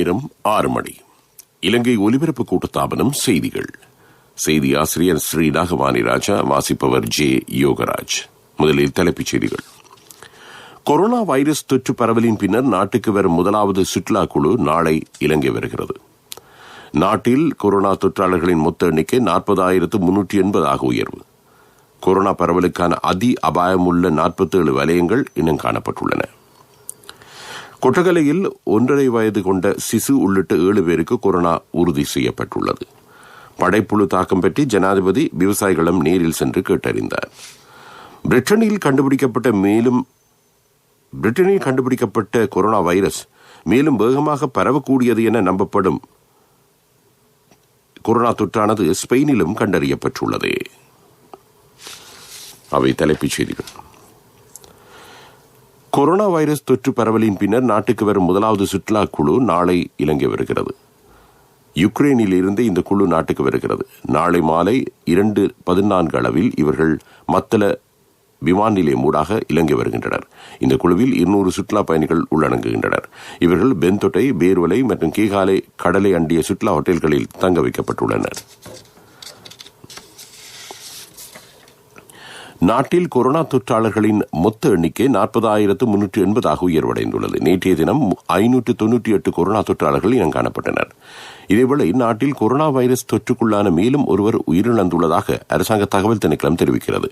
நேரம் 6 மணி. இலங்கை ஒலிபரப்பு கூட்டுத்தாபனம் செய்திகள். செய்தி ஆசிரியர் ஸ்ரீ நாகவாணி ராஜா. வாசிப்பவர் ஜே யோகராஜ். முதலில் தலைப்புச் செய்திகள். கொரோனா வைரஸ் தொற்று பரவலின் பின்னர் நாட்டுக்கு வரும் முதலாவது சுற்றுலா குழு நாளை இலங்கை வருகிறது. நாட்டில் கொரோனா தொற்றாளர்களின் மொத்த எண்ணிக்கை 40,380 உயர்வு. கொரோனா பரவலுக்கான அபாயமுள்ள 47 வலயங்கள் இனம் காணப்பட்டுள்ளன. கொட்டகலையில் 1.5 வயது கொண்ட சிசு உள்ளிட்ட 7 பேருக்கு கொரோனா உறுதி செய்யப்பட்டுள்ளது. படைப்புழு தாக்கம் பற்றி ஜனாதிபதி விவசாயிகளிடம் நேரில் சென்று கேட்டறிந்தார். பிரிட்டனில் கண்டுபிடிக்கப்பட்ட கொரோனா வைரஸ் மேலும் வேகமாக பரவக்கூடியது என நம்பப்படும் கொரோனா தொற்றானது ஸ்பெயினிலும் கண்டறியப்பட்டுள்ளது. அவை தலைப்புச் செய்திகள். கொரோனா வைரஸ் தொற்று பரவலின் பின்னர் நாட்டுக்கு வரும் முதலாவது சுற்றுலா குழு நாளை இலங்கை வருகிறது. யுக்ரைனில் இருந்து இந்த குழு நாட்டுக்கு வருகிறது. நாளை மாலை 2:14 அளவில் இவர்கள் மத்தள விமான நிலையம் ஊடாக இலங்கை வருகின்றனர். இந்த குழுவில் 200 சுற்றுலா பயணிகள் உள்ளடங்குகின்றனர். இவர்கள் பென்தொட்டை, பேர்வலை மற்றும் கீகாலை கடலை அண்டிய சுற்றுலா ஹோட்டல்களில் தங்க வைக்கப்பட்டுள்ளனர். நாட்டில் கொரோனா தொற்றாளர்களின் மொத்த எண்ணிக்கை 40,380 உயர்வடைந்துள்ளது. நேற்றைய தினம் 598 கொரோனா தொற்றாளர்கள் இனம் காணப்பட்டனர். இதேவேளை நாட்டில் கொரோனா வைரஸ் தொற்றுக்குள்ளான மேலும் ஒருவர் உயிரிழந்துள்ளதாக அரசாங்க தகவல் திணைக்களம் தெரிவிக்கிறது.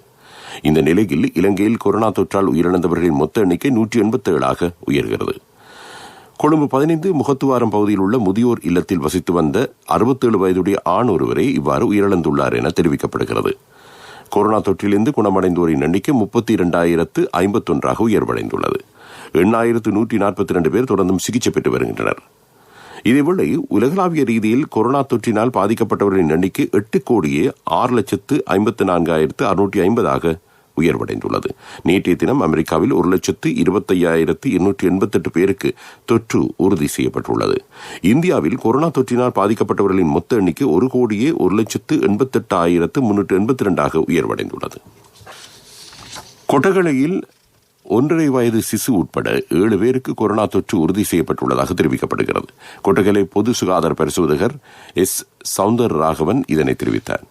இந்த நிலையில் இலங்கையில் கொரோனா தொற்றால் உயிரிழந்தவர்களின் மொத்த எண்ணிக்கை 187 உயர்கிறது. கொழும்பு 15 முகத்துவாரம் பகுதியில் உள்ள முதியோர் இல்லத்தில் வசித்து வந்த 67 வயதுடைய ஆண் ஒருவரே இவ்வாறு உயிரிழந்துள்ளார் என தெரிவிக்கப்படுகிறது. கொரோனா தொற்றிலிருந்து குணமடைந்தோரின் எண்ணிக்கை 32,051 உயர்வடைந்துள்ளது. 8,142 பேர் தொடர்ந்தும் சிகிச்சை பெற்று வருகின்றனர். இதேவேளை உலகளாவிய ரீதியில் கொரோனா தொற்றினால் பாதிக்கப்பட்டவர்களின் எண்ணிக்கை 8,54,650 உயர்வடைந்துள்ளது. நேற்றைய தினம் அமெரிக்காவில் 1,25,288 பேருக்கு தொற்று உறுதி செய்யப்பட்டுள்ளது. இந்தியாவில் கொரோனா தொற்றினால் பாதிக்கப்பட்டவர்களின் மொத்த எண்ணிக்கை 1,188,382 உயர்வடைந்துள்ளது. கொட்டகலையில் 1.5 வயது சிசு உட்பட 7 பேருக்கு கொரோனா தொற்று உறுதி செய்யப்பட்டுள்ளதாக தெரிவிக்கப்படுகிறது. கொட்டகலை பொது சுகாதார பரிசோதகர் எஸ். சவுந்தர் ராகவன் இதனை தெரிவித்தார்.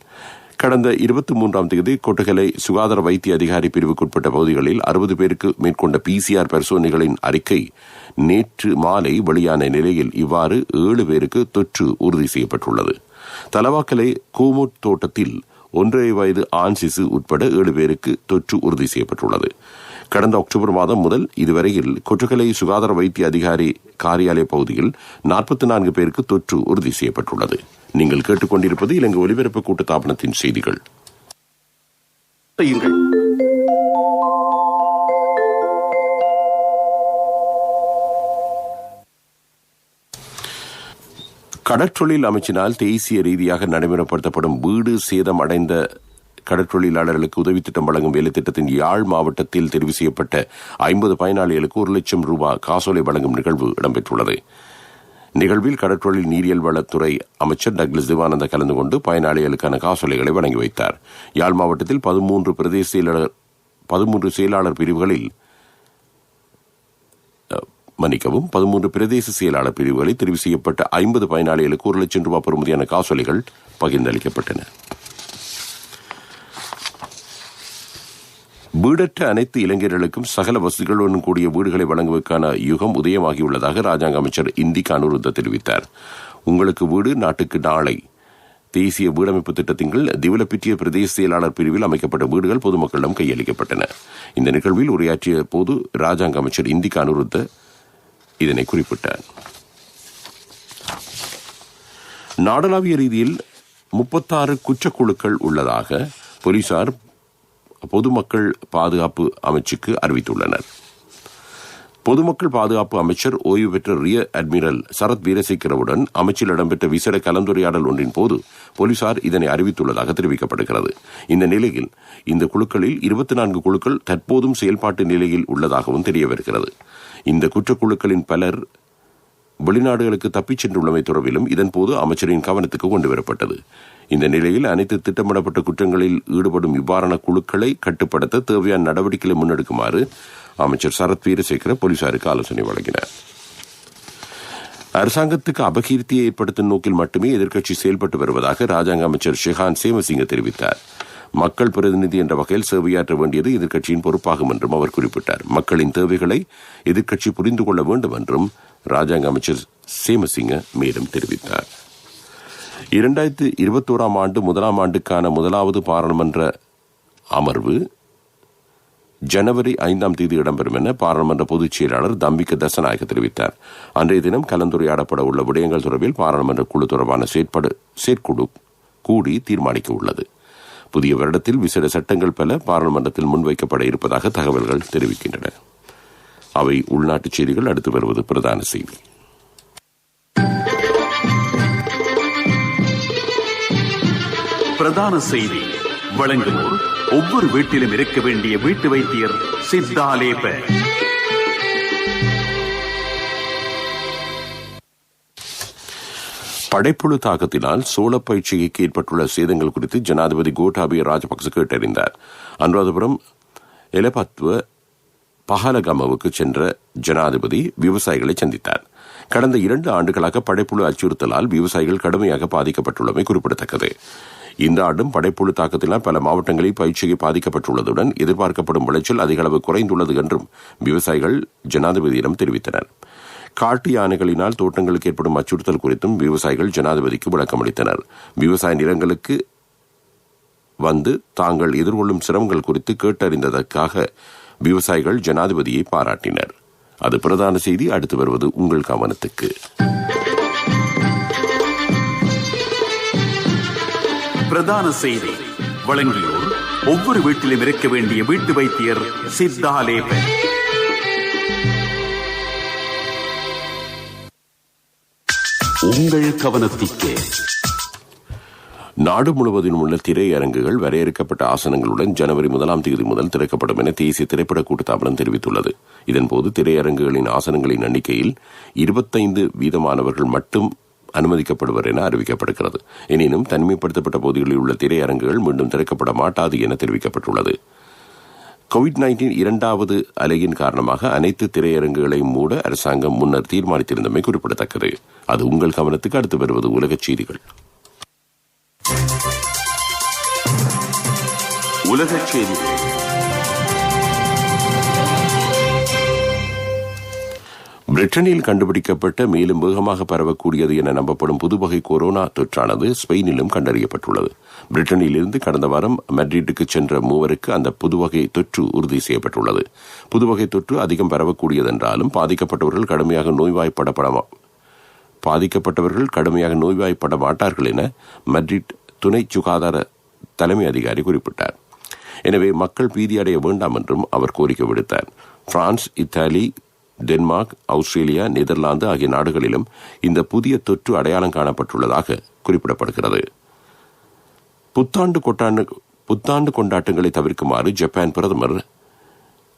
கடந்த 23ஆம் தேதி கொட்டகலை சுகாதார வைத்திய அதிகாரி பிரிவுக்குட்பட்ட பகுதிகளில் 60 பேருக்கு மேற்கொண்ட PCR பரிசோதனைகளின் அறிக்கை நேற்று மாலை வெளியான நிலையில் இவ்வாறு 7 பேருக்கு தொற்று உறுதி செய்யப்பட்டுள்ளது. தலவாக்கலை கோமோட் தோட்டத்தில் 1.5 வயது ஆண் சிசு உட்பட 7 பேருக்கு தொற்று உறுதி செய்யப்பட்டுள்ளது. கடந்த அக்டோபர் மாதம் முதல் இதுவரையில் கொட்டகலை சுகாதார வைத்திய அதிகாரி காரியாலய பகுதியில் 44 பேருக்கு தொற்று உறுதி செய்யப்பட்டுள்ளது. நீங்கள் கேட்டுக்கொண்டிருப்பது இலங்கை ஒலிபரப்பு கூட்டுத்தாபனத்தின் செய்திகள். கடற்றொழில் அமைச்சினால் தேசிய ரீதியாக நடைமுறைப்படுத்தப்படும் வீடு சேதம் அடைந்த கடற்றொழிலாளர்களுக்கு உதவி திட்டம் வழங்கும் வேலை திட்டத்தின் யாழ் மாவட்டத்தில் தெரிவு செய்யப்பட்ட 50 பயனாளிகளுக்கு 1 லட்சம் ரூபாய் காசோலை வழங்கும் நிகழ்வு இடம்பெற்றுள்ளது. நிகழ்வில் கடற்றொழில் நீரியல் வளத்துறை அமைச்சர் டக்ளஸ் திவானந்த கலந்து கொண்டு பயனாளிகளுக்கான காசோலைகளை வழங்கி வைத்தார். யாழ் மாவட்டத்தில் 13 செயலாளர் பிரிவுகளில் 13 பிரதேச செயலாளர் பிரிவுகளில் தெரிவு செய்யப்பட்ட 50 பயனாளிகளுக்கு 1 லட்சம் ரூபாய் பெறுமதியான காசோலைகள் பகிர்ந்தளிக்கப்பட்டன. வீடற்ற அனைத்து இளைஞர்களுக்கும் சகல வசதிகளுடன் கூடிய வீடுகளை வழங்குவதற்கான யுகம் உதயமாகியுள்ளதாக ராஜாங்க அமைச்சர் இந்திக் அனுருத்த தெரிவித்தார். உங்களுக்கு வீடு நாட்டுக்கு நாளை தேசிய வீடமைப்பு திட்டத்தின் கீழ் திவலப்பிட்டிய பிரதேச செயலாளர் பிரிவில் அமைக்கப்பட்ட வீடுகள் பொதுமக்களிடம் கையளிக்கப்பட்டன. இந்த நிகழ்வில் உரையாற்றிய போது ராஜாங்க அமைச்சர் இந்திக் அனுருத்த இதனை குறிப்பிட்டார். நாடளாவிய ரீதியில் 36 குற்றக்குழுக்கள் உள்ளதாக போலீசார் பொதுமக்கள் பாதுகாப்பு அமைச்சுக்கு அறிவித்துள்ளனர். பொதுமக்கள் பாதுகாப்பு அமைச்சர் ஓய்வு பெற்ற ரியர் அட்மிரல் சரத் வீரசேகரவுடன் அமைச்சில் இடம்பெற்ற விசேட கலந்துரையாடல் ஒன்றின் போது போலீசார் இதனை அறிவித்துள்ளதாக தெரிவிக்கப்படுகிறது. இந்த நிலையில் இந்த குழுக்களில் 24 குழுக்கள் தற்போதும் செயல்பாட்டு நிலையில் உள்ளதாகவும் தெரிய வருகிறது. இந்த குற்றக்குழுக்களின் பலர் வெளிநாடுகளுக்கு தப்பிச் சென்றுள்ளமை தொடர்பிலும் இதன்போது அமைச்சரின் கவனத்துக்கு கொண்டுவரப்பட்டது. இந்த நிலையில் அனைத்து திட்டமிடப்பட்ட குற்றங்களில் ஈடுபடும் இவ்வாறான குழுக்களை கட்டுப்படுத்த தேவையான நடவடிக்கைகளை முன்னெடுக்குமாறு அமைச்சர் சரத் வீரசேகர போலீசாருக்கு ஆலோசனை வழங்கினார். அரசாங்கத்துக்கு அபகீர்த்தியை ஏற்படுத்தும் நோக்கில் மட்டுமே எதிர்க்கட்சி செயல்பட்டு வருவதாக ராஜாங்க அமைச்சர் ஷெஹான் சேமசிங்க தெரிவித்தார். மக்கள் பிரதிநிதி என்ற வகையில் சேவையாற்ற வேண்டியது எதிர்க்கட்சியின் பொறுப்பாகும் என்றும் அவர் குறிப்பிட்டார். மக்களின் தேவைகளை எதிர்க்கட்சி புரிந்து கொள்ள வேண்டும் என்றும் ராஜாங்க அமைச்சர் சேமசிங்க மேலும் தெரிவித்தார். 2021 ஆண்டு முதலாம் ஆண்டுக்கான முதலாவது பாராளுமன்ற அமர்வு ஜனவரி 5ஆம் தேதி இடம்பெறும் என பாராளுமன்ற பொதுச் செயலாளர் தம்பிக்க தசநாயக்க தெரிவித்தார். அன்றைய தினம் கலந்துரையாடப்பட உள்ள விடயங்கள் தொடர்பில் பாராளுமன்ற குழு தொடர்பான செயற்குழு கூடி தீர்மானிக்க உள்ளது. புதிய வருடத்தில் விசேட சட்டங்கள் பல பாராளுமன்றத்தில் முன்வைக்கப்பட இருப்பதாக தகவல்கள் தெரிவிக்கின்றன. அவை உள்நாட்டுச் செய்திகள். அடுத்து வருவது பிரதான செய்தி. பிரதான செய்தி வழங்குவோர் ஒவ்வொரு வீட்டிலும் இருக்க வேண்டிய வீட்டு வைத்தியர் சித்தாலேப. படைப்புழு தாக்கத்தினால் சோள பயிற்சிக்கு ஏற்பட்டுள்ள சேதங்கள் குறித்து ஜனாதிபதி கோட்டாபய ராஜபக்ச கேட்டறிந்தார். அனுராதபுரம் எலபத்துவ பஹலகமவுக்கு சென்ற ஜனாதிபதி விவசாயிகளை சந்தித்தார். கடந்த 2 ஆண்டுகளாக படைப்புழு அச்சுறுத்தலால் விவசாயிகள் கடுமையாக பாதிக்கப்பட்டுள்ளமை குறிப்பிடத்தக்கது. இந்த ஆண்டும் படைப்புழு தாக்கத்தினால் பல மாவட்டங்களில் பயிற்சியை பாதிக்கப்பட்டுள்ளதுடன் எதிர்பார்க்கப்படும் விளைச்சல் அதிக அளவு குறைந்துள்ளது என்றும் விவசாயிகள் ஜனாதிபதியிடம் தெரிவித்தனர். காட்டு யானைகளினால் தோட்டங்களுக்கு ஏற்படும் அச்சுறுத்தல் குறித்தும் விவசாயிகள் ஜனாதிபதிக்கு விளக்கமளித்தனர். விவசாய நிலங்களுக்கு வந்து தாங்கள் எதிர்கொள்ளும் சிரமங்கள் குறித்து கேட்டறிந்ததற்காக விவசாயிகள் ஜனாதிபதியை பாராட்டினர். அது பிரதான செய்தி. அடுத்து வருவது உங்கள் கவனத்துக்கு. பிரதான செய்தி வழங்கியோர் ஒவ்வொரு வீட்டிலும் இருக்க வேண்டிய வீட்டு வைத்தியர் சித்தாலேப. உங்கள் கவனத்திற்கு. நாடு முழுவதிலும் உள்ள திரையரங்குகள் வரையறுக்கப்பட்ட ஆசனங்களுடன் ஜனவரி 1ஆம் தேதி முதல் திறக்கப்படும் என தேசிய திரைப்பட கூட்டுத்தாபனம் தெரிவித்துள்ளது. இதன்போது திரையரங்குகளின் ஆசனங்களின் எண்ணிக்கையில் 25% மட்டும் அனுமதிக்கப்படுவர் என அறிவிக்கப்படுகிறது. எனினும் தனிமைப்படுத்தப்பட்ட பகுதிகளில் உள்ள திரையரங்குகள் மீண்டும் திறக்கப்பட மாட்டாது என தெரிவிக்கப்பட்டுள்ளது. கோவிட்-19 2வது அலையின் காரணமாக அனைத்து திரையரங்குகளை மூட அரசாங்கம் முன்னர் தீர்மானித்திருந்தமை குறிப்பிடத்தக்கது. அது உங்கள் கவனத்துக்கு. அடுத்து வருவது உலகச் செய்திகள். உலகச் செய்திகள். பிரிட்டனில் கண்டுபிடிக்கப்பட்ட மேலும் வேகமாக பரவக்கூடியது என நம்பப்படும் புதுவகை கொரோனா தொற்றானது ஸ்பெயினிலும் கண்டறியப்பட்டுள்ளது. பிரிட்டனில் இருந்து கடந்த வாரம் மெட்ரிட்டுக்கு சென்ற 3 அந்த புதுவகை தொற்று உறுதி செய்யப்பட்டுள்ளது. புதுவகை தொற்று அதிகம் பரவக்கூடியது என்றாலும் பாதிக்கப்பட்டவர்கள் கடுமையாக நோய்வாய்ப்பட மாட்டார்கள் என மெட்ரிட் துணை சுகாதார தலைமை அதிகாரி குறிப்பிட்டார். எனவே மக்கள் பீதியடைய வேண்டாம் என்றும் அவர் கோரிக்கை விடுத்தார். France, Italy, Denmark, Australia, Netherlands ஆகிய நாடுகளிலும் இந்த புதிய தொற்று அடையாளம் காணப்பட்டுள்ளதாக குறிப்பிடப்படுகிறது. புத்தாண்டு கொண்டாட்டங்களை தவிர்க்குமாறு ஜப்பான் பிரதமர்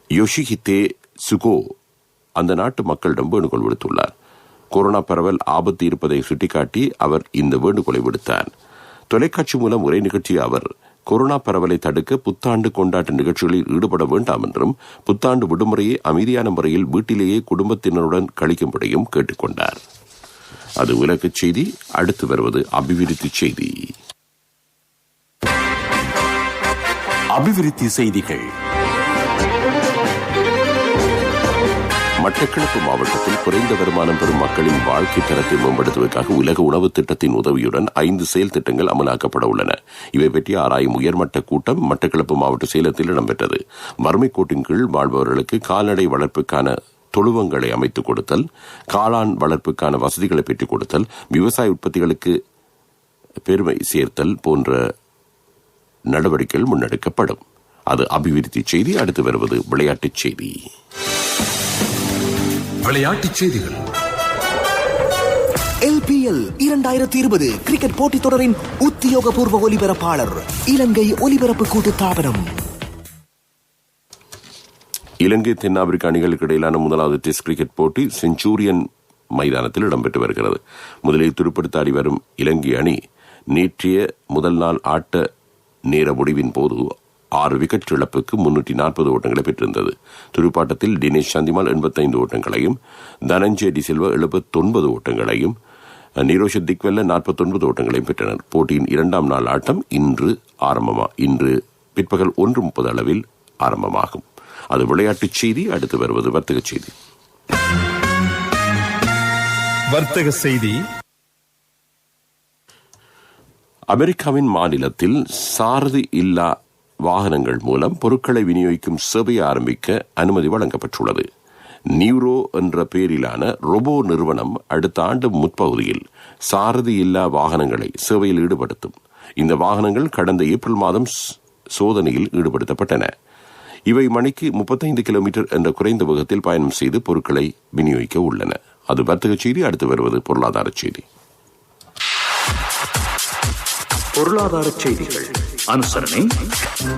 யோஷிஹிதே சுகோ அந்த நாட்டு மக்களிடம் வேண்டுகோள் விடுத்துள்ளார். கொரோனா பரவல் ஆபத்து இருப்பதை சுட்டிக்காட்டி அவர் இந்த வேண்டுகோளை விடுத்தார். தொலைக்காட்சி மூலம் உரை நிகழ்த்திய அவர் கொரோனா பரவலை தடுக்க புத்தாண்டு கொண்டாட்ட நிகழ்ச்சிகளில் ஈடுபட வேண்டாம் என்றும் புத்தாண்டு விடுமுறையை அமைதியான முறையில் வீட்டிலேயே குடும்பத்தினருடன் கழிக்கும்படியும் கேட்டுக்கொண்டார். அது உலகச் செய்தி. அடுத்து வருவது அபிவிருத்தி செய்தி. அபிவிருத்தி செய்திகள். மட்டக்களப்பு மாவட்டத்தில் குறைந்த வருமானம் பெறும் மக்களின் வாழ்க்கை தரத்தை மேம்படுத்துவதற்காக உலக உணவு திட்டத்தின் உதவியுடன் 5 செயல் திட்டங்கள் அமலாக்கப்பட உள்ளன. இவை பற்றி ஆராயும் உயர்மட்ட கூட்டம் மட்டக்களப்பு மாவட்ட சேலத்தில் இடம்பெற்றது. வறுமை கோட்டின் கீழ் வாழ்பவர்களுக்கு கால்நடை வளர்ப்புக்கான தொழுவங்களை அமைத்துக் கொடுத்தல், காளான் வளர்ப்புக்கான வசதிகளை பெற்றுக் கொடுத்தல், விவசாய உற்பத்திகளுக்கு பெருமை சேர்த்தல் போன்ற நடவடிக்கைகள் முன்னெடுக்கப்படும். அது அபிவிருத்தி செய்தி. அடுத்து வருவது விளையாட்டுச் செய்தி. விளையாட்டுச் செய்திகள். LPL 2020 கிரிக்கெட் போட்டித் தொடரின் உத்தியோகபூர்வ ஒலிபரப்பாளர் இலங்கை ஒலிபரப்பு கூட்டுத்தாபனம். இலங்கை தென்னாப்பிரிக்க அணிகளுக்கு இடையிலான முதலாவது டெஸ்ட் கிரிக்கெட் போட்டி செஞ்சுரியன் மைதானத்தில் இடம்பெற்று வருகிறது. முதலில் துடுப்படுத்தாடி வரும் இலங்கை அணி நேற்றைய முதல் நாள் ஆட்ட நேர முடிவின் போது 6 விக்கெட் இழப்புக்கு 340 ஓட்டங்களை பெற்றிருந்தது. துடுப்பாட்டத்தில் தினேஷ் சந்திமால் 85 ஓட்டங்களையும், தனஞ்சய் டிசில்வா 79 ஓட்டங்களையும், நிரோஷத் திக்வெல்ல 49 ஓட்டங்களையும் பெற்றனர். போட்டியின் 2ஆம் நாள் ஆட்டம் இன்று பிற்பகல் 1:30 அளவில் ஆரம்பமாகும். அது விளையாட்டுச் செய்தி. அடுத்து வருவது வர்த்தக செய்தி. வர்த்தக செய்தி. அமெரிக்காவின் மாநிலத்தில் சாரதி இல்லா வாகனங்கள் மூலம் பொருட்களை விநியோகிக்கும் சேவையை ஆரம்பிக்க அனுமதி வழங்கப்பட்டுள்ளது. நியூரோ என்ற பெயரிலான ரோபோ நிறுவனம் அடுத்த ஆண்டு முற்பகுதியில் சாரதி இல்லா வாகனங்களை சேவையில் ஈடுபடுத்தும். இந்த வாகனங்கள் கடந்த ஏப்ரல் மாதம் சோதனையில் ஈடுபடுத்தப்பட்டன. இவை மணிக்கு 35 கிலோமீட்டர் என்ற குறைந்த வேகத்தில் பயணம் செய்து பொருட்களை விநியோகிக்க உள்ளன. அது வர்த்தக செய்தி. அடுத்து வருவது பொருளாதார செய்தி. பொருளாதார செய்திகள் அனுசரணை.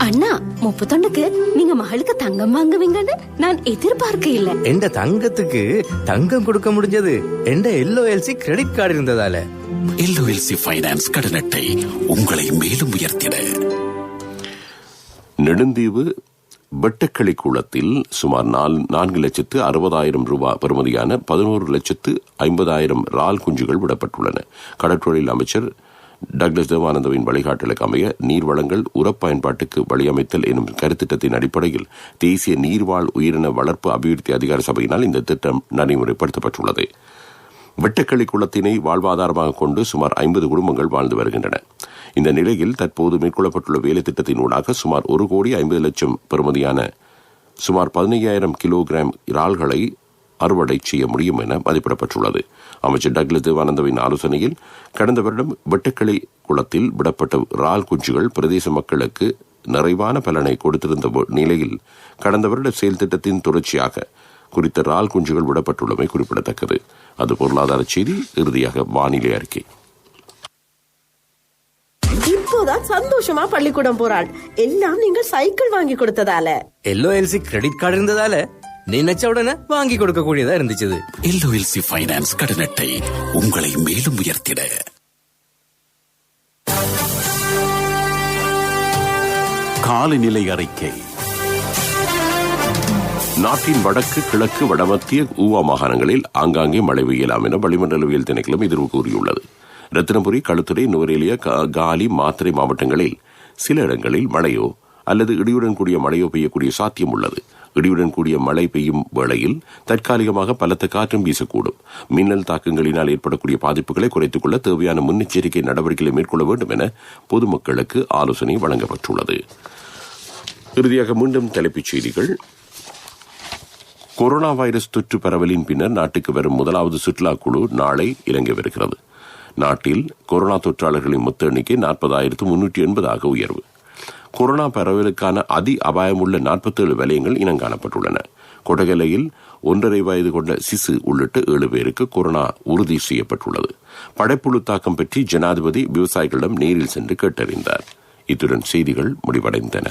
அண்ணா 31க்கு நீங்க மகளுக்கு தங்கம் வாங்குவீங்கன்னு நான் எதிர்பார்க்க இல்ல. எந்த தங்கத்துக்கு தங்கம் கொடுக்க முடிஞ்சது எந்த LOLC கிரெடிட் கார்டு இருந்ததால. LOLC ஃபைனான்ஸ் கடன் அட்டை உங்களை மேலும் உயர்த்திட. நெடுந்தீவு வெட்டக்களி குளத்தில் சுமார் 4,60,000 ரூபாய் பெறுமதியான 11,50,000 இறால் குஞ்சுகள் விடப்பட்டுள்ளன. கடற்றொழில் அமைச்சர் டக்ளஸ் தேவானந்தவின் வழிகாட்டலுக்கு அமைய நீர்வளங்கள் உரப்பயன்பாட்டுக்கு வழியமைத்தல் எனும் கருத்திட்டத்தின் அடிப்படையில் தேசிய நீர்வாழ் உயிரின வளர்ப்பு அபிவிருத்தி அதிகார சபையினால் இந்த திட்டம் நடைமுறைப்படுத்தப்பட்டுள்ளது. வெட்டக்களி குளத்தினை வாழ்வாதாரமாக கொண்டு சுமார் 50 குடும்பங்கள் வாழ்ந்து வருகின்றன. இந்த நிலையில் தற்போது மேற்கொள்ளப்பட்டுள்ள வேலை திட்டத்தின் ஊடாக சுமார் 1,50,00,000 பெறுமதியான சுமார் 15,000 கிலோகிராம் இறால்களை அறுவடை செய்ய முடியும் என மதிப்பிடப்பட்டுள்ளது. அமைச்சர் டக்ளஸ் தேவானந்தவின் ஆலோசனையில் கடந்த வருடம் வெட்டக்களி குளத்தில் விடப்பட்ட இறால் குஞ்சுகள் பிரதேச மக்களுக்கு நிறைவான பலனை கொடுத்திருந்த நிலையில் கடந்த வருட செயல் திட்டத்தின் தொடர்ச்சியாக குறித்த இறால் குஞ்சுகள் விடப்பட்டுள்ளமை குறிப்பிடத்தக்கது. அது பொருளாதார செய்தி. இறுதியாக வானிலை அறிக்கை. இப்போதான் சந்தோஷமா பள்ளிக்கூடம் போறாள். எல்லாம் நீங்கள் சைக்கிள் வாங்கி கொடுத்ததால. LOLC கிரெடிட் கார்டு இருந்ததால நினைச்ச உடனே வாங்கி கொடுக்க கூடியதா இருந்துச்சு. LOLC ஃபைனான்ஸ் கடன் அட்டை உங்களை மேலும் உயர்த்திட. காலநிலை அறிக்கை. நாட்டின் வடக்கு, கிழக்கு, வடமத்திய ஊவா மாகாணங்களில் ஆங்காங்கே மழை பெய்யலாம் என வளிமண்டலவியல் திணைக்களம் எதிர்வு கூறியுள்ளது. ரத்தினபுரி, களுத்துறை, நுவரேலியா, காலி, மாத்தறை மாவட்டங்களில் சில இடங்களில் மழையோ அல்லது இடியுடன் கூடிய மழையோ பெய்யக்கூடிய சாத்தியம் உள்ளது. இடியுடன் கூடிய மழை பெய்யும் வேளையில் தற்காலிகமாக பலத்த காற்றும் வீசக்கூடும். மின்னல் தாக்கங்களினால் ஏற்படக்கூடிய பாதிப்புகளை குறைத்துக் கொள்ள தேவையான முன்னெச்சரிக்கை நடவடிக்கைகளை மேற்கொள்ள வேண்டும் என பொதுமக்களுக்கு ஆலோசனை வழங்கப்பட்டுள்ளது. இறுதியாக மீண்டும் தலைப்புச் செய்திகள். கொரோனா வைரஸ் தொற்று பரவலின் பின்னர் நாட்டுக்கு வரும் முதலாவது சுற்றுலா குழு நாளை இலங்கை வருகிறது. நாட்டில் கொரோனா தொற்றாளர்களின் மொத்த எண்ணிக்கை 40,380 உயர்வு. கொரோனா பரவலுக்கான அதி அபாயமுள்ள 47 வலயங்கள் இனங்காணப்பட்டுள்ளன. கொடகலையில் 1.5 வயது கொண்ட சிசு உள்ளிட்ட 7 பேருக்கு கொரோனா உறுதி செய்யப்பட்டுள்ளது. படைப்புழு தாக்கம் பற்றி ஜனாதிபதி விவசாயிகளிடம் நேரில் சென்று கேட்டறிந்தார். இத்துடன் செய்திகள் முடிவடைந்தன.